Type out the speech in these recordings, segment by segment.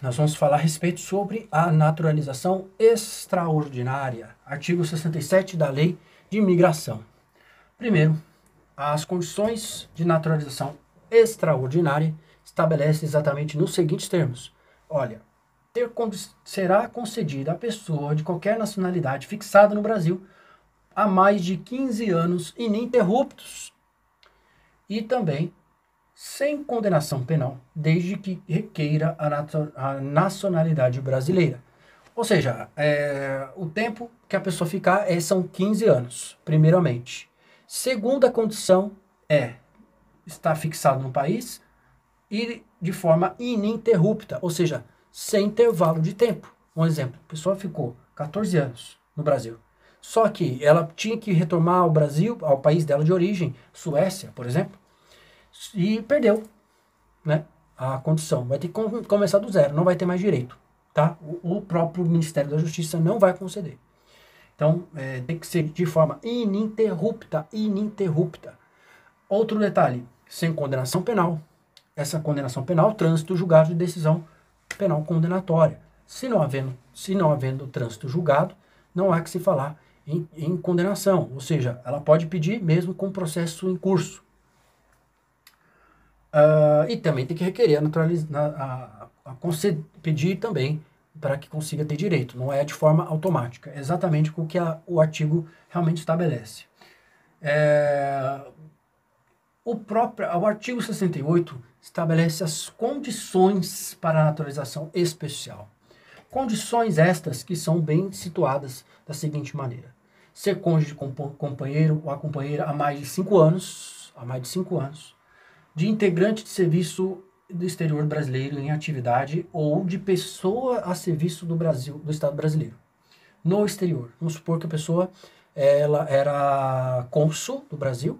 nós vamos falar a respeito sobre a naturalização extraordinária, artigo 67 da Lei de Imigração. Primeiro, as condições de naturalização extraordinária estabelecem exatamente nos seguintes termos. Olha, será concedida à pessoa de qualquer nacionalidade fixada no Brasil há mais de 15 anos ininterruptos e também sem condenação penal, desde que requeira a nacionalidade brasileira. Ou seja, o tempo que a pessoa ficar são 15 anos, primeiramente. Segunda condição é estar fixado no país e de forma ininterrupta, ou seja, sem intervalo de tempo. Um exemplo, a pessoa ficou 14 anos no Brasil, só que ela tinha que retornar ao Brasil, ao país dela de origem, Suécia, por exemplo, e perdeu, né, a condição. Vai ter que começar do zero, não vai ter mais direito, tá? O próprio Ministério da Justiça não vai conceder. Então, tem que ser de forma ininterrupta, ininterrupta. Outro detalhe, sem condenação penal. Essa condenação penal, trânsito julgado de decisão penal condenatória. Se não havendo trânsito julgado, não há que se falar em condenação, ou seja, ela pode pedir mesmo com processo em curso. E também tem que requerer pedir também para que consiga ter direito. Não é de forma automática. É exatamente o que o artigo realmente estabelece. O artigo 68 estabelece as condições para a naturalização especial. Condições estas que são bem situadas da seguinte maneira. Ser cônjuge com companheiro ou a companheira há mais de 5 anos, de integrante de serviço do exterior brasileiro em atividade ou de pessoa a serviço do Brasil, do Estado brasileiro. No exterior, vamos supor que a pessoa ela era cônsul do Brasil,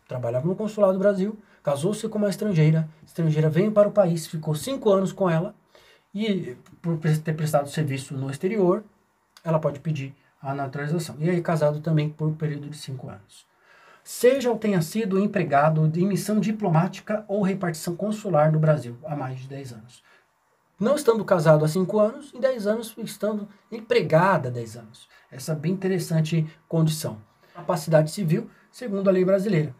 trabalhava no consulado do Brasil, casou-se com uma estrangeira, a estrangeira veio para o país, ficou 5 anos com ela e por ter prestado serviço no exterior, ela pode pedir a naturalização. E aí casado também por um período de 5 anos. Seja ou tenha sido empregado de missão diplomática ou repartição consular no Brasil há mais de 10 anos. Não estando casado há 5 anos, em 10 anos estando empregada há 10 anos. Essa é bem interessante condição. Capacidade civil, segundo a lei brasileira.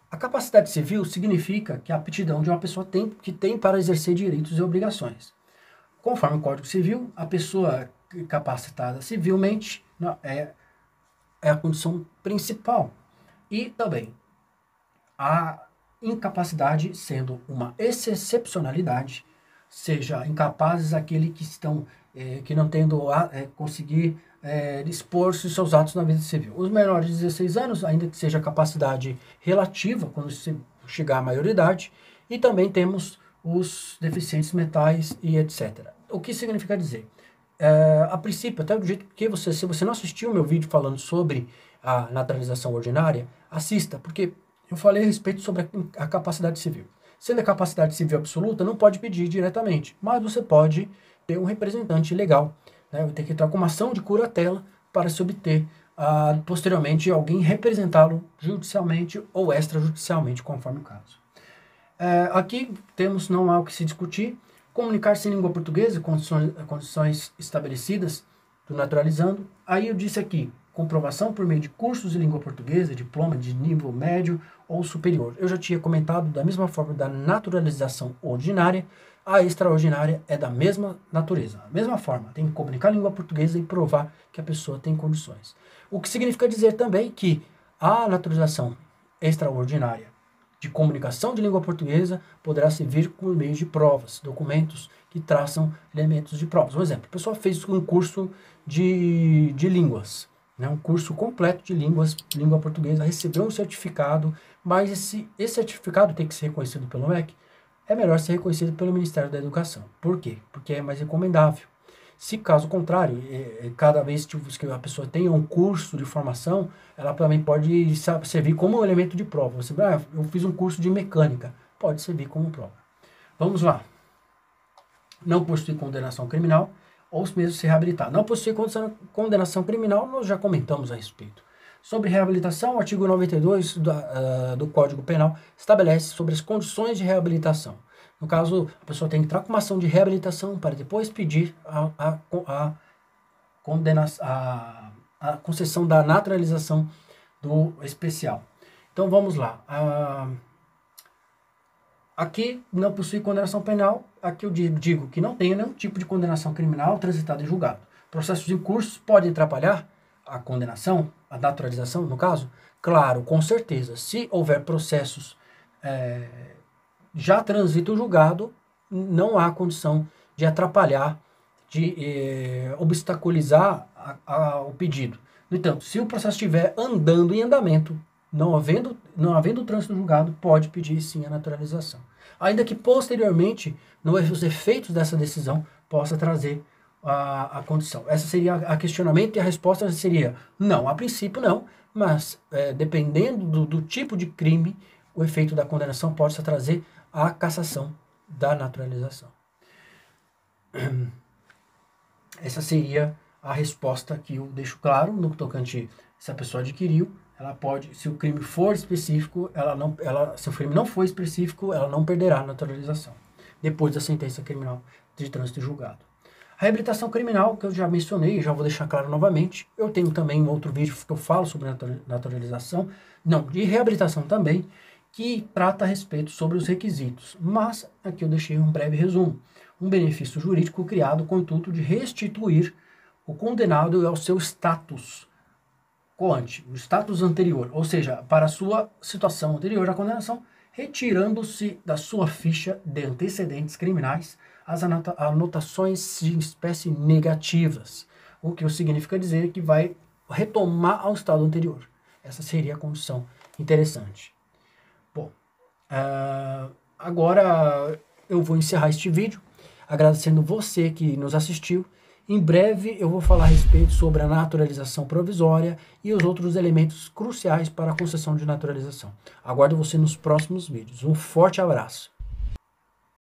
A capacidade civil significa que a aptidão de uma pessoa tem para exercer direitos e obrigações. Conforme o Código Civil, a pessoa capacitada civilmente é a condição principal. E também a incapacidade sendo uma excepcionalidade, seja incapazes aqueles que não tendo conseguir dispor seus atos na vida civil. Os menores de 16 anos, ainda que seja capacidade relativa, quando se chegar à maioridade, e também temos os deficientes mentais e etc. O que significa dizer? A princípio, até do jeito que se você não assistiu o meu vídeo falando sobre a naturalização ordinária, assista, porque eu falei a respeito sobre a capacidade civil. Sendo a capacidade civil absoluta, não pode pedir diretamente, mas você pode ter um representante legal, né? Vai ter que entrar com uma ação de curatela para se obter, posteriormente, alguém representá-lo judicialmente ou extrajudicialmente, conforme o caso. Aqui temos, não há o que se discutir, comunicar-se em língua portuguesa, condições estabelecidas do naturalizando. Aí eu disse aqui, comprovação por meio de cursos de língua portuguesa, diploma de nível médio ou superior. Eu já tinha comentado da mesma forma da naturalização ordinária, a extraordinária é da mesma natureza. Da mesma forma, tem que comunicar a língua portuguesa e provar que a pessoa tem condições. O que significa dizer também que a naturalização extraordinária de comunicação de língua portuguesa poderá servir por meio de provas, documentos que traçam elementos de provas. Por exemplo, a pessoa fez um curso de línguas, né, um curso completo de língua portuguesa, recebeu um certificado, mas esse certificado tem que ser reconhecido pelo MEC, é melhor ser reconhecido pelo Ministério da Educação. Por quê? Porque é mais recomendável. Se caso contrário, cada vez que a pessoa tenha um curso de formação, ela também pode servir como um elemento de prova. Você, eu fiz um curso de mecânica, pode servir como prova. Vamos lá. Não possui condenação criminal, ou mesmo se reabilitar. Não possui condenação criminal, nós já comentamos a respeito. Sobre reabilitação, o artigo 92 do Código Penal estabelece sobre as condições de reabilitação. No caso, a pessoa tem que entrar com uma ação de reabilitação para depois pedir a concessão da naturalização do especial. Então vamos lá. Aqui não possui condenação penal. Aqui eu digo que não tem nenhum tipo de condenação criminal transitada em julgado. Processos em curso podem atrapalhar a condenação, a naturalização, no caso? Claro, com certeza. Se houver processos já transito julgado, não há condição de atrapalhar, de obstaculizar o pedido. No entanto, se o processo estiver andando em andamento, não havendo trânsito julgado, pode pedir sim a naturalização. Ainda que posteriormente, os efeitos dessa decisão possa trazer a condição. Essa seria a questionamento, e a resposta seria não, a princípio não, mas dependendo do tipo de crime, o efeito da condenação pode trazer a cassação da naturalização. Essa seria a resposta que eu deixo claro no tocante, se a pessoa adquiriu, ela pode, se o crime for específico, se o crime não for específico, ela não perderá a naturalização, depois da sentença criminal de trânsito julgado. A reabilitação criminal, que eu já mencionei, já vou deixar claro novamente, eu tenho também um outro vídeo que eu falo sobre naturalização, de reabilitação também, que trata a respeito sobre os requisitos, mas aqui eu deixei um breve resumo. Um benefício jurídico criado com o intuito de restituir o condenado ao seu status coante, o status anterior, ou seja, para a sua situação anterior à condenação, retirando-se da sua ficha de antecedentes criminais as anotações de espécie negativas, o que significa dizer que vai retomar ao estado anterior. Essa seria a condição interessante. Bom, agora eu vou encerrar este vídeo, agradecendo você que nos assistiu. Em breve eu vou falar a respeito sobre a naturalização provisória e os outros elementos cruciais para a concessão de naturalização. Aguardo você nos próximos vídeos. Um forte abraço.